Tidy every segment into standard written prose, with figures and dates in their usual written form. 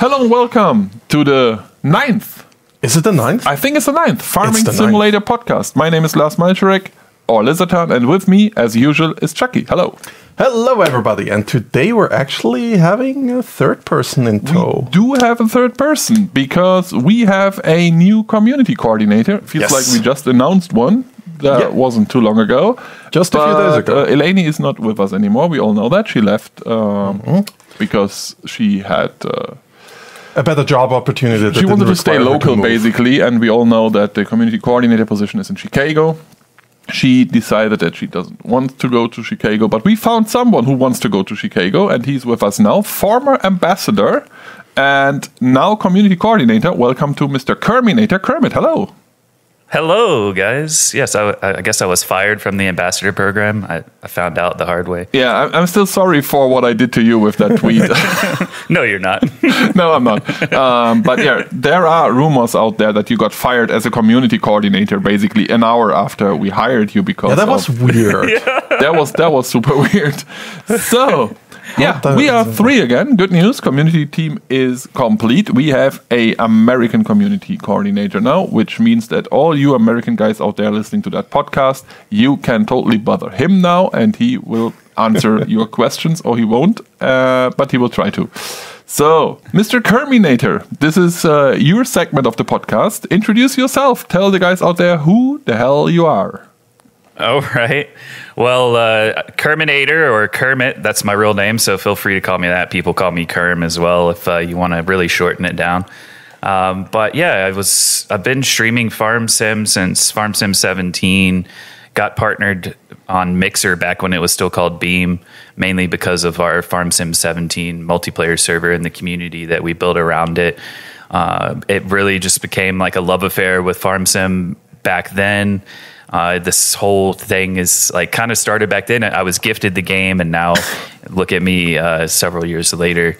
Hello and welcome to the 9th. Is it the 9th? I think it's the 9th Farming the Simulator podcast. My name is Lars or Lisertan, and with me, as usual, is Chaki. Hello. Hello, everybody. And today we're actually having a third person in tow. We do have a third person because we have a new community coordinator. Feels like we just announced one. That wasn't too long ago. Just a few days ago. Eleni is not with us anymore. We all know that. She left because she had... a better job opportunity. She wanted to stay local, basically, and we all know that the community coordinator position is in Chicago. She decided that she doesn't want to go to Chicago, but we found someone who wants to go to Chicago, and he's with us now, former ambassador and now community coordinator. Welcome to Mr. Kerminator. Kermit, hello. Hello, guys. Yes, I guess I was fired from the ambassador program. I found out the hard way. Yeah, I'm still sorry for what I did to you with that tweet. No, you're not. No, I'm not. But yeah, there are rumors out there that you got fired as a community coordinator basically an hour after we hired you because that was weird. That was super weird. So... yeah, we are 3 again. Good news. Community team is complete. We have a American community coordinator now, which means that all you American guys out there listening to that podcast, you can totally bother him now, and he will answer your questions, or he won't, but he will try to. So, Mr. Kerminator, this is your segment of the podcast. Introduce yourself. Tell the guys out there who the hell you are. All right. Well, Kerminator or Kermit, that's my real name, so feel free to call me that. People call me Kerm as well if you want to really shorten it down. But yeah, I've been streaming Farm Sim since Farm Sim 17. Got partnered on Mixer back when it was still called Beam, mainly because of our Farm Sim 17 multiplayer server and the community that we built around it. It really just became like a love affair with Farm Sim back then. This whole thing is like kind of started back then. I was gifted the game, and now look at me several years later.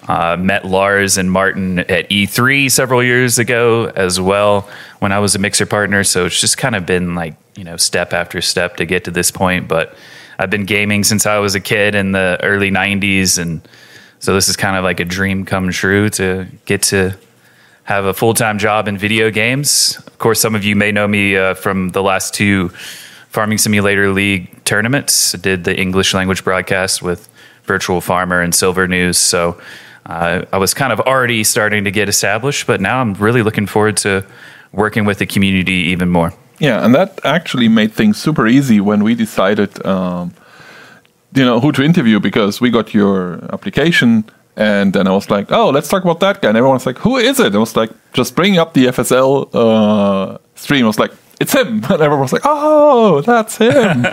Met Lars and Martin at E3 several years ago as well when I was a Mixer partner. So it's just kind of been like, step after step to get to this point. But I've been gaming since I was a kid in the early 90s. And so this is kind of like a dream come true to get to have a full-time job in video games. Of course, some of you may know me from the last 2 Farming Simulator League tournaments. I did the English language broadcast with Virtual Farmer and Silver News. So I was kind of already starting to get established, but now I'm really looking forward to working with the community even more. Yeah, and that actually made things super easy when we decided, who to interview, because we got your application. And then I was like, oh, let's talk about that guy. And everyone's like, who is it? And I was like, just bringing up the FSL stream. I was like, it's him. And everyone was like, oh, that's him.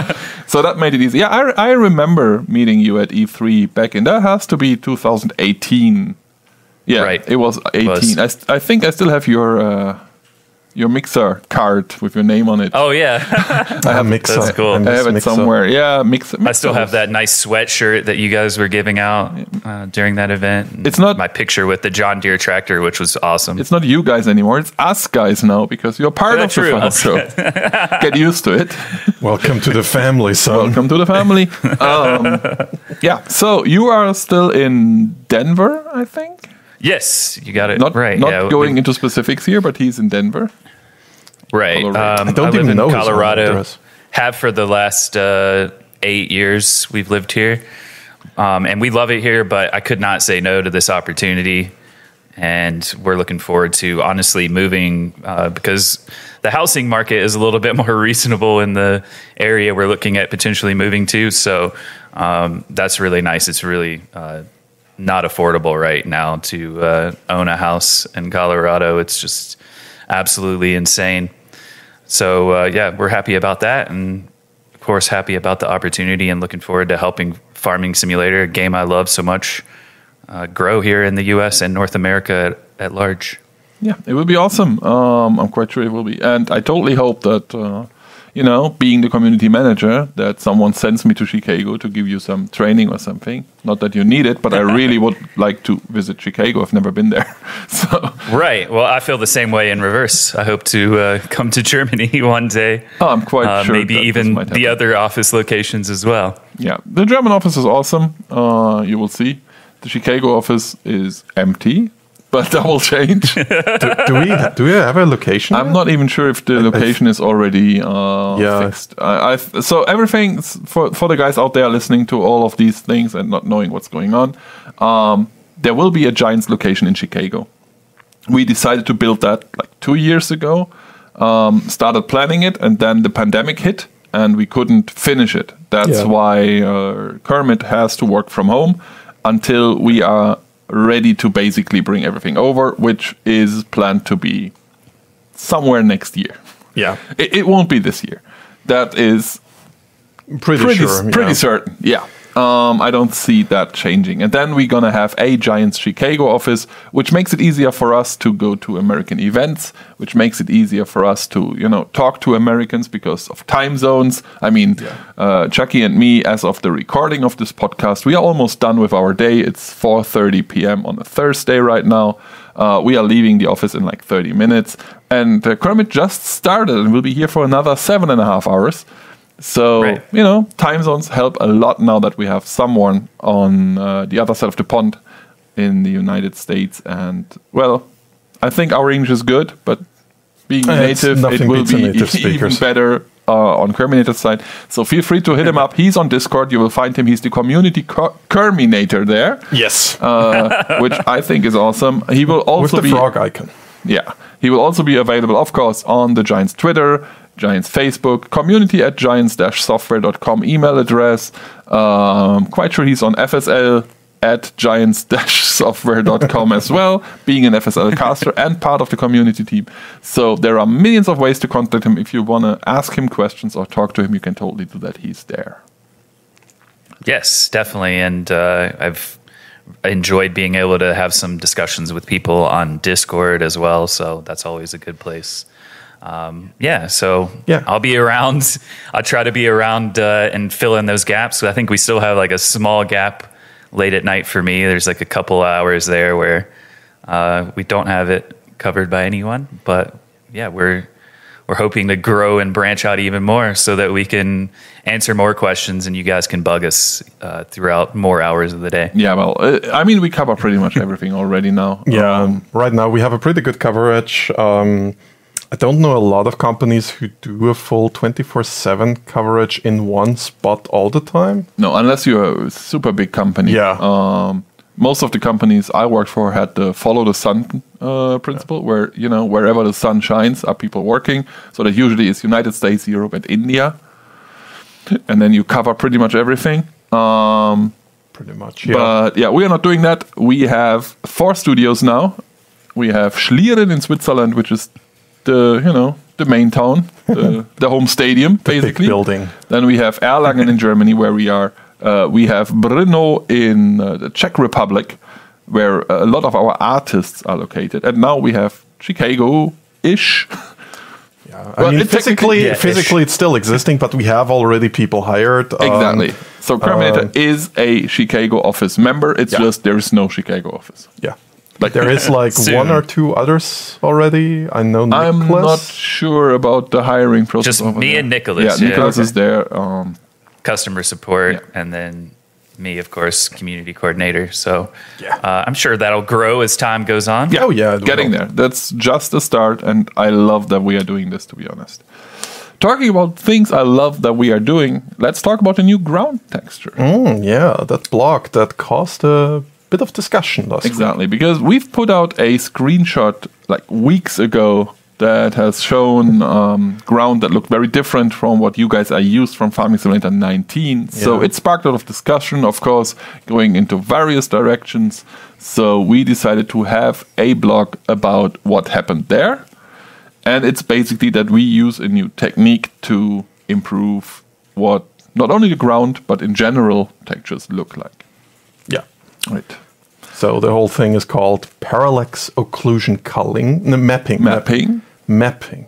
So that made it easy. Yeah, I remember meeting you at E3 back in, that has to be 2018. Yeah, right. It was 18. I think I still have your Mixer card with your name on it. Oh, yeah. I have Mixer. That's cool. I have it somewhere. Yeah, Mixer. I still have that nice sweatshirt that you guys were giving out during that event. It's not my picture with the John Deere tractor, which was awesome. It's not you guys anymore. It's us guys now, because you're part of the Farm Show. Get used to it. Welcome to the family, son. Welcome to the family. Yeah, so you are still in Denver, I think? Yes, you got it right. Not going into specifics here, but he's in Denver. Right. I don't even know Colorado. Have for the last 8 years we've lived here. And we love it here, but I could not say no to this opportunity. And we're looking forward to honestly moving because the housing market is a little bit more reasonable in the area we're looking at potentially moving to. So that's really nice. It's really not affordable right now to own a house in Colorado. It's just absolutely insane. So yeah, we're happy about that, and of course happy about the opportunity, and looking forward to helping Farming Simulator, a game I love so much, grow here in the US and North America at large. Yeah, it will be awesome. I'm quite sure it will be, and I totally hope that being the community manager, that someone sends me to Chicago to give you some training or something. Not that you need it, but I really would like to visit Chicago. I've never been there. So right. Well, I feel the same way in reverse. I hope to come to Germany one day. Oh, I'm quite sure. Maybe even the other office locations as well. Yeah, the German office is awesome. You will see. The Chicago office is empty. but that will change. do we have a location? I'm not even sure if the location is already fixed. So everything for the guys out there listening to all of these things and not knowing what's going on, there will be a Giants location in Chicago. We decided to build that like 2 years ago, started planning it, and then the pandemic hit and we couldn't finish it. That's why Kermit has to work from home until we are ready to basically bring everything over, which is planned to be somewhere next year. Yeah. It won't be this year. That is pretty certain. Yeah. I don't see that changing. And then we're going to have a Giants Chicago office, which makes it easier for us to go to American events, which makes it easier for us to, talk to Americans because of time zones. I mean, Chaki and me, as of the recording of this podcast, we are almost done with our day. It's 4:30 p.m. on a Thursday right now. We are leaving the office in like 30 minutes. And Kermit just started and will be here for another 7.5 hours. So, time zones help a lot now that we have someone on the other side of the pond in the United States. And, well, I think our English is good, but being native, it will be even better on Kerminator's side. So feel free to hit him up. He's on Discord. You will find him. He's the community Kerminator there. Yes. Which I think is awesome. He will also be... With the frog icon. Yeah. He will also be available, of course, on the Giants Twitter, Giants Facebook, community@giants-software.com email address. Quite sure he's on FSL@giants-software.com as well, being an FSL caster and part of the community team. So there are millions of ways to contact him. If you want to ask him questions or talk to him, you can totally do that. He's there. Yes, definitely. And I've enjoyed being able to have some discussions with people on Discord as well. So that's always a good place. I'll be around. I'll try to be around and fill in those gaps. So I think we still have like a small gap late at night for me. There's like a couple hours there where we don't have it covered by anyone. But yeah, we're hoping to grow and branch out even more so that we can answer more questions and you guys can bug us throughout more hours of the day. Yeah, well, we cover pretty much everything already now. Yeah, right now we have a pretty good coverage. I don't know a lot of companies who do a full 24/7 coverage in one spot all the time. No, unless you're a super big company. Yeah. Most of the companies I worked for had the follow the sun principle, where, wherever the sun shines are people working. So that usually is United States, Europe, and India. And then you cover pretty much everything. Pretty much, yeah. But yeah, we are not doing that. We have 4 studios now. We have Schlieren in Switzerland, which is the main town, the home stadium, basically. Big building. Then we have Erlangen in Germany, where we are. We have Brno in the Czech Republic, where a lot of our artists are located. And now we have Chicago-ish. Yeah, I mean, physically it's still existing, but we have already people hired. Exactly. So Kerminator is a Chicago office member. It's just there is no Chicago office. Yeah. Like there is like one or two others already. I know Nicholas. I'm not sure about the hiring process. Just me and Nicholas. Yeah, Nicholas is there. Customer support, and then me, of course, community coordinator. So I'm sure that'll grow as time goes on. Yeah, getting there. That's just the start, and I love that we are doing this, to be honest. Talking about things I love that we are doing, let's talk about the new ground texture. That block that caused a bit of discussion last week. Because we've put out a screenshot like weeks ago that has shown ground that looked very different from what you guys are used from Farming Simulator 19. So it sparked a lot of discussion, of course, going into various directions. So we decided to have a blog about what happened there. And it's basically that we use a new technique to improve what not only the ground, but in general textures look like. Yeah. Right. So the whole thing is called Parallax Occlusion Mapping.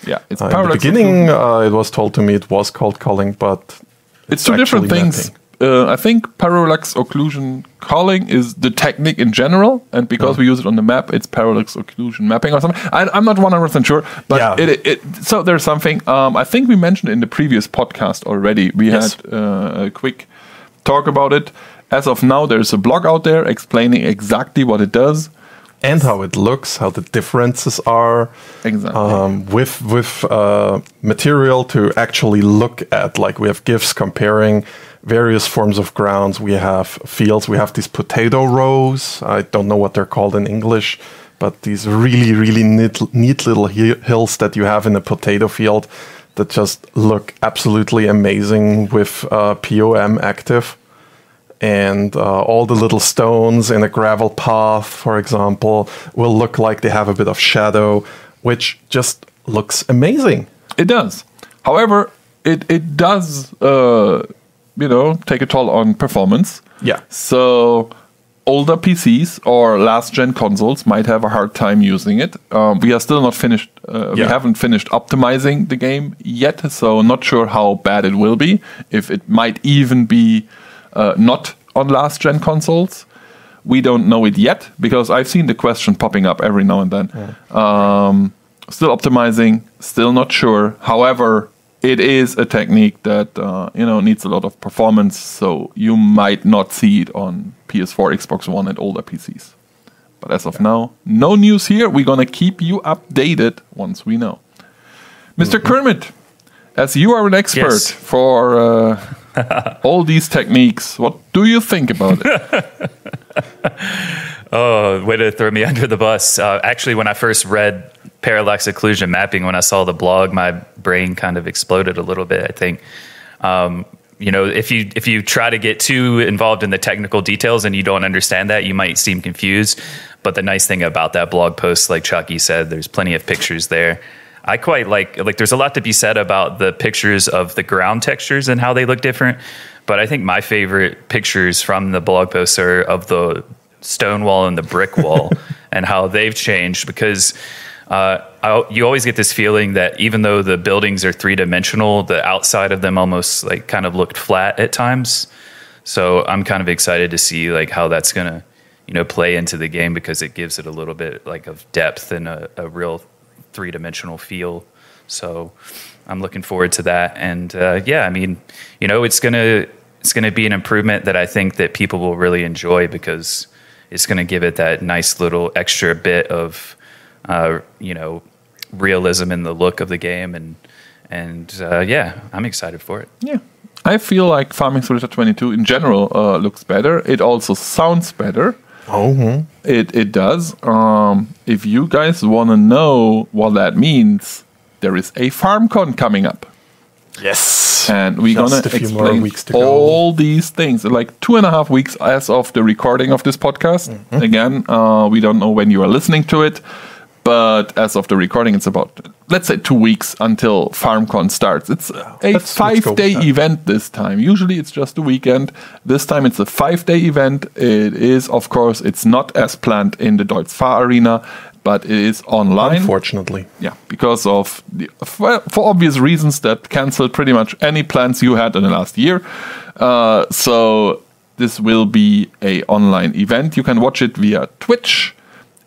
Yeah, it's in the beginning, it was told to me it was called culling, but it's two different things. I think Parallax Occlusion culling is the technique in general, and because we use it on the map, it's Parallax Occlusion Mapping or something. I'm not 100% sure, but so there's something. I think we mentioned in the previous podcast already. We had a quick talk about it. As of now, there's a blog out there explaining exactly what it does. and how it looks, how the differences are. Exactly. With material to actually look at. Like we have GIFs comparing various forms of grounds. We have fields. We have these potato rows. I don't know what they're called in English, but these really, really neat little hills that you have in a potato field that just look absolutely amazing with POM active. And all the little stones in a gravel path, for example, will look like they have a bit of shadow, which just looks amazing. It does. However, it does, take a toll on performance. Yeah. So older PCs or last-gen consoles might have a hard time using it. We are still not finished. We haven't finished optimizing the game yet, so not sure how bad it will be. If it might even be not on last-gen consoles. We don't know it yet, because I've seen the question popping up every now and then. Yeah. Still optimizing, still not sure. However, it is a technique that needs a lot of performance, so you might not see it on PS4, Xbox One, and older PCs. But as of now, no news here. We're going to keep you updated once we know. Mr. Kermit, as you are an expert for all these techniques, what do you think about it? Oh, way to throw me under the bus. Actually, when I first read Parallax Occlusion Mapping, when I saw the blog, my brain kind of exploded a little bit, I think. If you try to get too involved in the technical details and you don't understand that, you might seem confused. But the nice thing about that blog post, like Chaki said, there's plenty of pictures there. I quite like there's a lot to be said about the pictures of the ground textures and how they look different. But I think my favorite pictures from the blog posts are of the stone wall and the brick wall and how they've changed, because you always get this feeling that even though the buildings are three-dimensional, the outside of them almost like kind of looked flat at times. So I'm kind of excited to see like how that's going to play into the game, because it gives it a little bit like of depth and a real three-dimensional feel. So I'm looking forward to that. And it's gonna be an improvement that I think that people will really enjoy, because it's gonna give it that nice little extra bit of realism in the look of the game. And I'm excited for it. Yeah, I feel like Farming Simulator 22 in general looks better. It also sounds better. Oh, it does. If you guys want to know what that means, there is a FarmCon coming up. Yes. And we're going to explain all these things. Like 2.5 weeks as of the recording of this podcast. Mm-hmm. Again, we don't know when you are listening to it, but as of the recording, it's about, let's say, 2 weeks until FarmCon starts. It's a 5-day event this time. Usually it's just a weekend. This time it's a 5-day event. It is, of course, it's not as planned in the Deutz Fahr Arena, but it is online. Unfortunately. Yeah, because of for obvious reasons that canceled pretty much any plans you had in the last year. So this will be an online event. You can watch it via Twitch.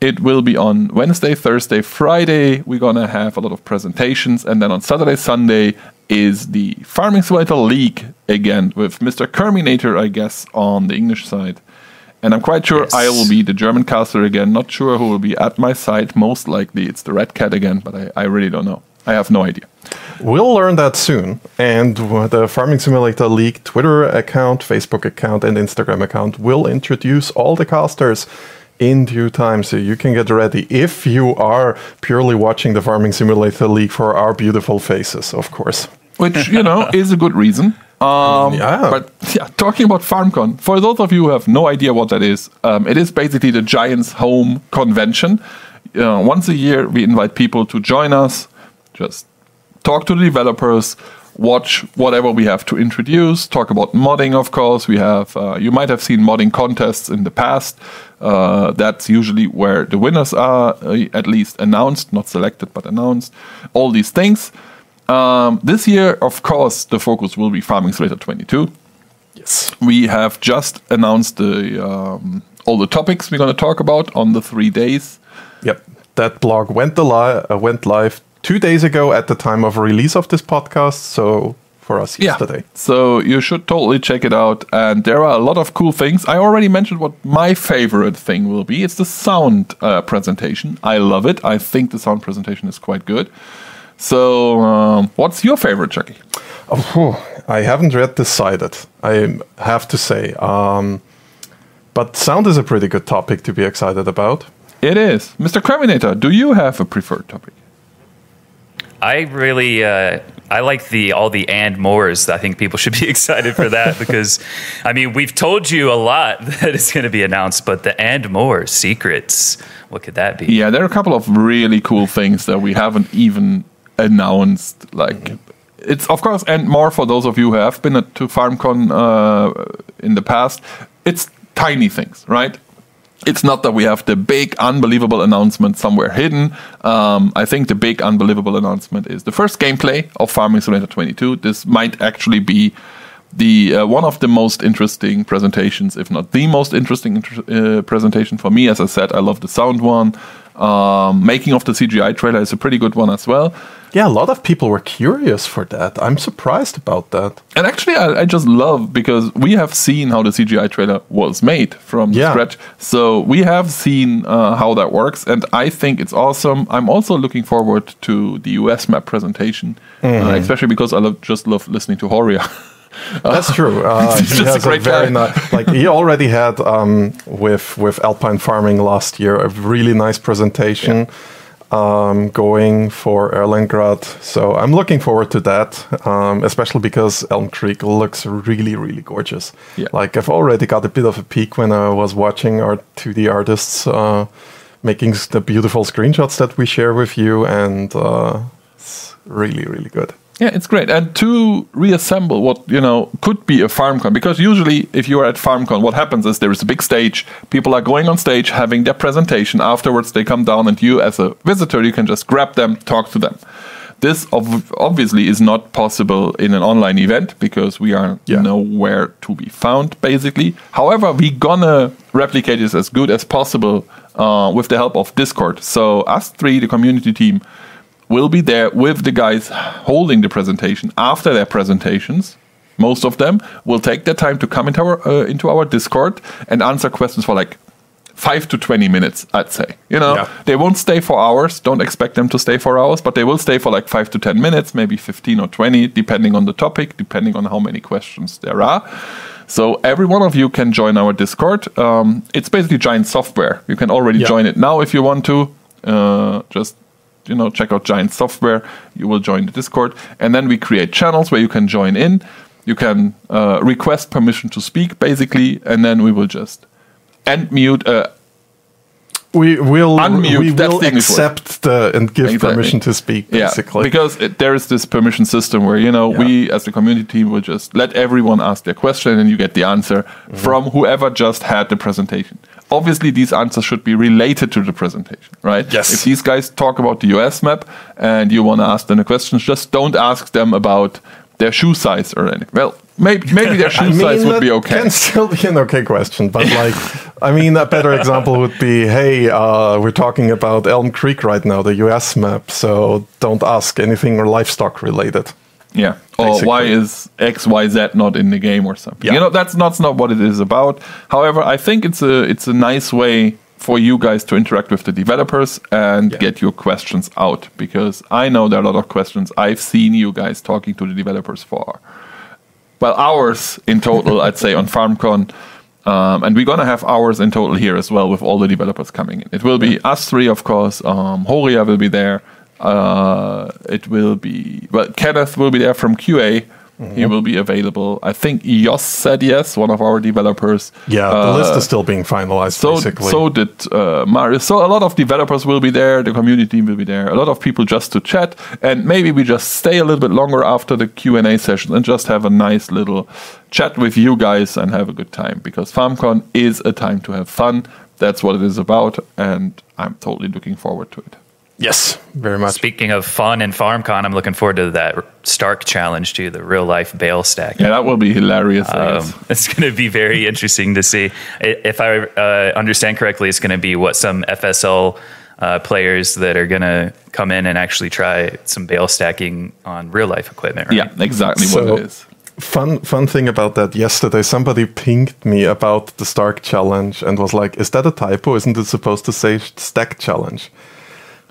It will be on Wednesday, Thursday, Friday. We're going to have a lot of presentations. And then on Saturday, Sunday is the Farming Simulator League again with Mr. Kerminator, I guess, on the English side. And I'm quite sure I will be the German caster again. Not sure who will be at my side. Most likely it's the Red Cat again, but I really don't know. I have no idea. We'll learn that soon. And the Farming Simulator League Twitter account, Facebook account, and Instagram account will introduce all the casters in due time, so you can get ready if you are purely watching the Farming Simulator League for our beautiful faces, of course. Which, is a good reason. But talking about FarmCon, for those of you who have no idea what that is, it is basically the Giants home convention. Once a year, we invite people to join us, just talk to the developers, watch whatever we have to introduce, talk about modding, of course. We have, you might have seen modding contests in the past. That's usually where the winners are, at least announced, not selected, but announced. All these things. This year, of course, the focus will be Farming Simulator 22. Yes. We have just announced all the topics we're going to talk about on the 3 days. Yep. That blog went live 2 days ago at the time of release of this podcast. So for us yesterday. So you should totally check it out. And there are a lot of cool things. I already mentioned what my favorite thing will be. It's the sound presentation. I love it. I think the sound presentation is quite good. So what's your favorite, Chaki? I haven't yet decided, I have to say. But sound is a pretty good topic to be excited about. It is. Mr. Kerminator, do you have a preferred topic? I really I like all the and mores. I think people should be excited for that because, I mean, we've told you a lot that is going to be announced, but the and more secrets, what could that be? Yeah, there are a couple of really cool things that we haven't even announced. Like, it's, of course, and more for those of you who have been to FarmCon in the past. It's tiny things, right? It's not that we have the big, unbelievable announcement somewhere hidden. I think the big, unbelievable announcement is the first gameplay of Farming Simulator 22. This might actually be the one of the most interesting presentations, if not the most interesting presentation for me. As I said, I love the sound one. Making of the CGI trailer is a pretty good one as well. Yeah, a lot of people were curious for that. I'm surprised about that. And actually, I just love, because we have seen how the CGI trailer was made from scratch. So we have seen how that works, and I think it's awesome. I'm also looking forward to the US map presentation, especially because I just love listening to Horia. That's true. He's just a great guy. Like he already had with Alpine Farming last year a really nice presentation going for Erlengrad. So I'm looking forward to that, especially because Elm Creek looks really, really gorgeous. Yeah. Like I've already got a bit of a peek when I was watching our 2D artists making the beautiful screenshots that we share with you, and it's really, really good. Yeah, it's great. And to reassemble what, could be a FarmCon, because usually if you are at FarmCon, what happens is there is a big stage. People are going on stage, having their presentation. Afterwards, they come down, and you, as a visitor, you can just grab them, talk to them. This obviously is not possible in an online event because we are nowhere to be found, basically. However, we're gonna replicate this as good as possible with the help of Discord. So us three, the community team, will be there with the guys holding the presentation after their presentations. Most of them will take their time to come into our Discord and answer questions for like 5 to 20 minutes, I'd say. They won't stay for hours. Don't expect them to stay for hours, but they will stay for like 5 to 10 minutes, maybe 15 or 20, depending on the topic, depending on how many questions there are. So every one of you can join our Discord. It's basically Giant Software. You can already join it now if you want to. Just check out Giant Software. You will join the Discord, and then we create channels where you can join in. You can request permission to speak, basically, and then we will just unmute. We will unmute. Accept and give permission to speak, basically. Because there is this permission system where we, as the community team, will just let everyone ask their question, and you get the answer from whoever just had the presentation. Obviously, these answers should be related to the presentation, right? Yes. If these guys talk about the US map and you want to ask them a question, just don't ask them about their shoe size or anything. Well, maybe their shoe size would be okay. Can still be an okay question, but a better example would be, hey, we're talking about Elm Creek right now, the US map, so don't ask anything livestock related. Yeah. Or why is XYZ not in the game or something? Yeah. That's not what it is about. However, I think it's a nice way for you guys to interact with the developers and get your questions out, because I know there are a lot of questions I've seen you guys talking to the developers for. Well, hours in total, I'd say, on FarmCon. And we're going to have hours in total here as well with all the developers coming in. It will be us three, of course. Horia will be there. It will be, Kenneth will be there from QA. He will be available. I think Jos said yes, one of our developers. Yeah, the list is still being finalized, basically. So did Marius. So a lot of developers will be there. The community team will be there. A lot of people just to chat. And maybe we just stay a little bit longer after the Q&A session and just have a nice little chat with you guys and have a good time. Because FarmCon is a time to have fun. That's what it is about. And I'm totally looking forward to it. Yes, very much. Speaking of fun and FarmCon, I'm looking forward to that Stark challenge too, the real life bale stack. Yeah, that will be hilarious. It's going to be very interesting to see. If I understand correctly, it's going to be some FSL players that are going to come in and actually try some bale stacking on real life equipment, right? Yeah, exactly what it is. Fun thing about that, yesterday somebody pinged me about the Stark Challenge and was like, is that a typo? Isn't it supposed to say Stack Challenge?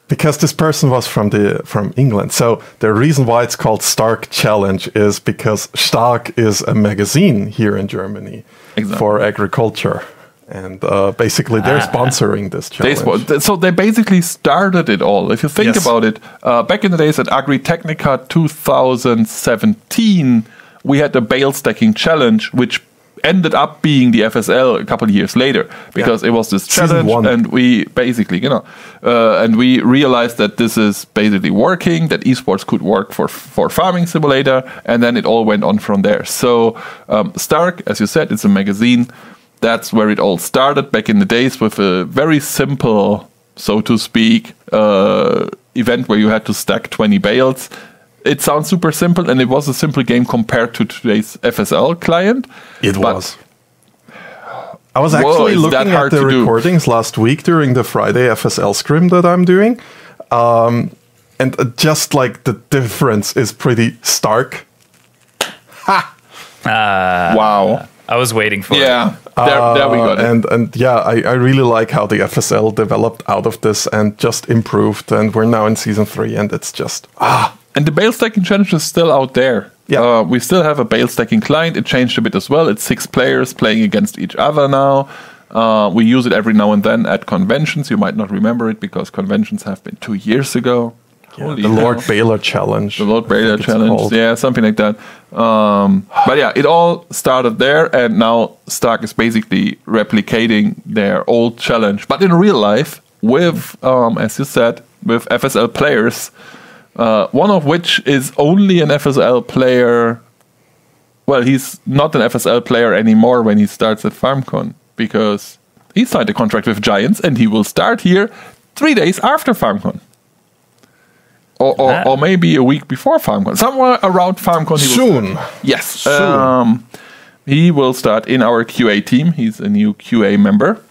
Because this person was from England. So the reason why it's called Stark Challenge is because Stark is a magazine here in Germany for agriculture. And basically they're sponsoring this challenge. So they basically started it all. If you think about it, back in the days at Agritechnica 2017, we had the bale stacking challenge, which ended up being the FSL a couple of years later, because it was this challenge, and we basically, and we realized that this is basically working, that esports could work for Farming Simulator, and then it all went on from there. So Stark, as you said, it's a magazine. That's where it all started back in the days, with a very simple, so to speak, event where you had to stack 20 bales. It sounds super simple, and it was a simple game compared to today's FSL client. It was. I was actually looking at the recordings last week during the Friday FSL scrim that I'm doing. And just like the difference is pretty stark. Ha! Wow. I was waiting for it. Yeah, there we got it. And yeah, I really like how the FSL developed out of this and just improved. And we're now in season 3, and it's just And the bale stacking challenge is still out there. Yeah, we still have a bale stacking client. It changed a bit as well. It's 6 players playing against each other now. We use it every now and then at conventions. You might not remember it because conventions have been 2 years ago. Yeah, the Lord Baylor Challenge. The Lord Baylor Challenge. Yeah, something like that. But yeah, it all started there, and now Stark is basically replicating their old challenge, but in real life with, as you said, with FSL players. One of which is only an FSL player. Well, he's not an FSL player anymore when he starts at FarmCon, because he signed a contract with Giants and he will start here 3 days after FarmCon. Or maybe a week before FarmCon. Somewhere around FarmCon. Soon. Yes. Soon. He will start in our QA team. He's a new QA member.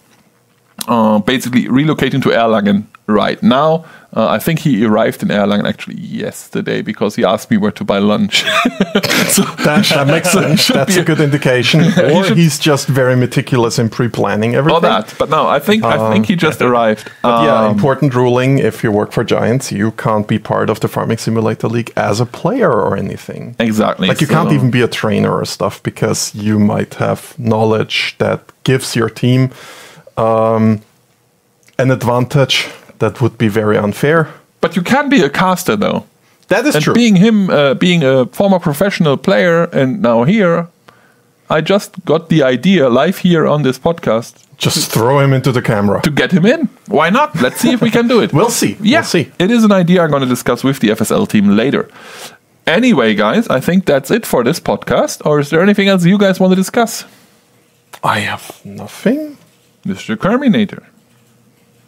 Basically relocating to Erlangen right now. I think he arrived in Erlangen actually yesterday, because he asked me where to buy lunch. So that makes sense. That's a good indication. Or he's just very meticulous in pre-planning everything. All that, but no, I think he just arrived. But yeah, important ruling: if you work for Giants, you can't be part of the Farming Simulator League as a player or anything. Exactly. Like you can't even be a trainer or stuff, because you might have knowledge that gives your team an advantage. That would be very unfair. But you can be a caster, though. That is true. Being a former professional player and now here, I just got the idea live here on this podcast. Just throw him into the camera. To get him in. Why not? Let's see if we can do it. We'll see. Yeah, we'll see. It is an idea I'm going to discuss with the FSL team later. Anyway, guys, I think that's it for this podcast. Or is there anything else you guys want to discuss? I have nothing. Mr. Kerminator.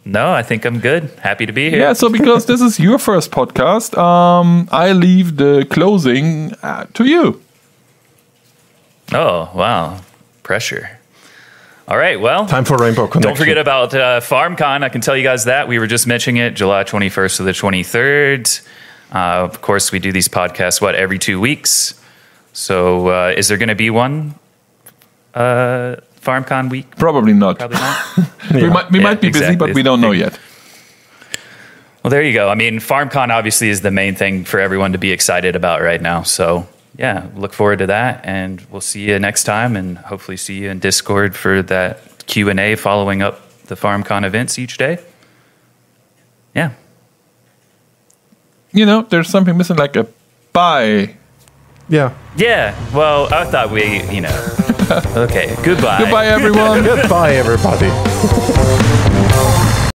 No, I think I'm good. Happy to be here. Yeah, so because this is your first podcast, I leave the closing to you. Oh, wow. Pressure. All right, well. Time for Rainbow Connection. Don't forget about FarmCon. I can tell you guys that. We were just mentioning it, July 21st to the 23rd. Of course, we do these podcasts, every 2 weeks. So is there going to be one FarmCon week? Probably not. Probably not. We might be busy, but we don't know yet. Well, there you go. I mean, FarmCon obviously is the main thing for everyone to be excited about right now. So, yeah, look forward to that, and we'll see you next time, and hopefully see you in Discord for that Q&A following up the FarmCon events each day. Yeah. There's something missing, like a bye. Yeah. Yeah. Well, I thought we, Okay. Goodbye. Goodbye, everyone. Goodbye, everybody.